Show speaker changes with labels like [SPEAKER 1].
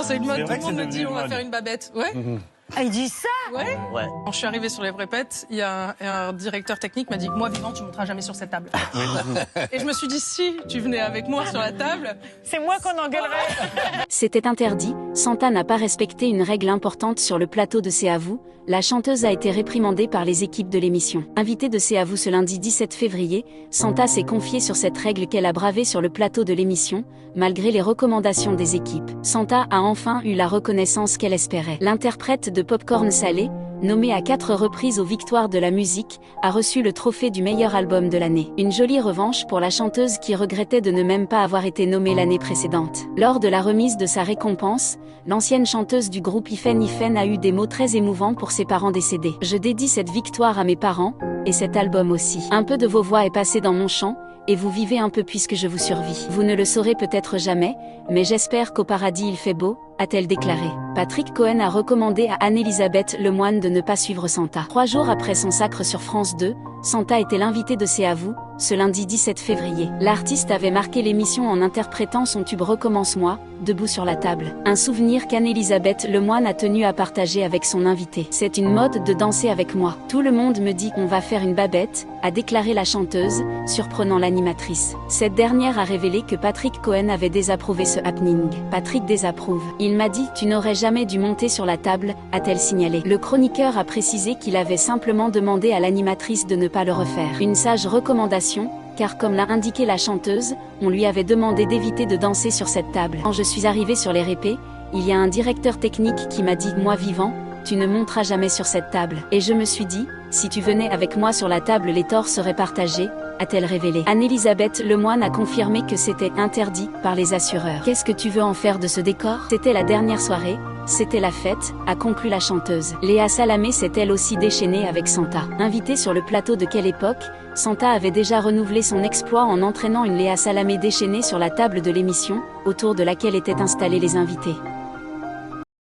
[SPEAKER 1] C'est une mode, tout
[SPEAKER 2] vrai
[SPEAKER 1] le
[SPEAKER 2] que
[SPEAKER 1] monde
[SPEAKER 2] c'est
[SPEAKER 1] me dit
[SPEAKER 2] devenu
[SPEAKER 1] on va
[SPEAKER 2] une
[SPEAKER 1] faire
[SPEAKER 2] mode.
[SPEAKER 1] une babette. Ouais.
[SPEAKER 3] Ah, il dit ça?
[SPEAKER 1] Ouais.
[SPEAKER 2] Ouais.
[SPEAKER 1] Quand je suis arrivée sur les Vraipettes, il y a un directeur technique m'a dit moi vivant tu monteras jamais sur cette table. Et je me suis dit si tu venais avec moi sur la table.
[SPEAKER 3] C'est moi qu'on engueulerait.
[SPEAKER 4] C'était interdit, Santa n'a pas respecté une règle importante sur le plateau de C'est à vous, la chanteuse a été réprimandée par les équipes de l'émission. Invitée de C'est à vous ce lundi 17 février, Santa s'est confiée sur cette règle qu'elle a bravée sur le plateau de l'émission, malgré les recommandations des équipes. Santa a enfin eu la reconnaissance qu'elle espérait. L'interprète de Popcorn Salé, nommée à 4 reprises aux Victoires de la musique, a reçu le trophée du meilleur album de l'année. Une jolie revanche pour la chanteuse qui regrettait de ne même pas avoir été nommée l'année précédente. Lors de la remise de sa récompense, l'ancienne chanteuse du groupe Ifen Ifen a eu des mots très émouvants pour ses parents décédés. Je dédie cette victoire à mes parents, et cet album aussi. Un peu de vos voix est passé dans mon chant, et vous vivez un peu puisque je vous survis. Vous ne le saurez peut-être jamais, mais j'espère qu'au paradis il fait beau, a-t-elle déclaré. Patrick Cohen a recommandé à Anne-Elisabeth Lemoine de ne pas suivre Santa. 3 jours après son sacre sur France 2, Santa était l'invité de C'est à vous, ce lundi 17 février. L'artiste avait marqué l'émission en interprétant son tube Recommence-moi, debout sur la table. Un souvenir qu'Anne-Elisabeth Lemoine a tenu à partager avec son invité. C'est une mode de danser avec moi. Tout le monde me dit qu'on va faire une babette, a déclaré la chanteuse, surprenant l'animatrice. Cette dernière a révélé que Patrick Cohen avait désapprouvé ce happening. Patrick désapprouve. Il m'a dit « Tu n'aurais jamais dû monter sur la table », a-t-elle signalé. Le chroniqueur a précisé qu'il avait simplement demandé à l'animatrice de ne pas le refaire. Une sage recommandation, car comme l'a indiqué la chanteuse, on lui avait demandé d'éviter de danser sur cette table. Quand je suis arrivée sur les répés, il y a un directeur technique qui m'a dit « Moi vivant, tu ne monteras jamais sur cette table ». Et je me suis dit « Si tu venais avec moi sur la table les torts seraient partagés », a-t-elle révélé. Anne-Elisabeth Lemoine a confirmé que c'était interdit par les assureurs. Qu'est-ce que tu veux en faire de ce décor? C'était la dernière soirée, c'était la fête, a conclu la chanteuse. Léa Salamé s'est elle aussi déchaînée avec Santa. Invitée sur le plateau de Quelle époque, Santa avait déjà renouvelé son exploit en entraînant une Léa Salamé déchaînée sur la table de l'émission, autour de laquelle étaient installés les invités.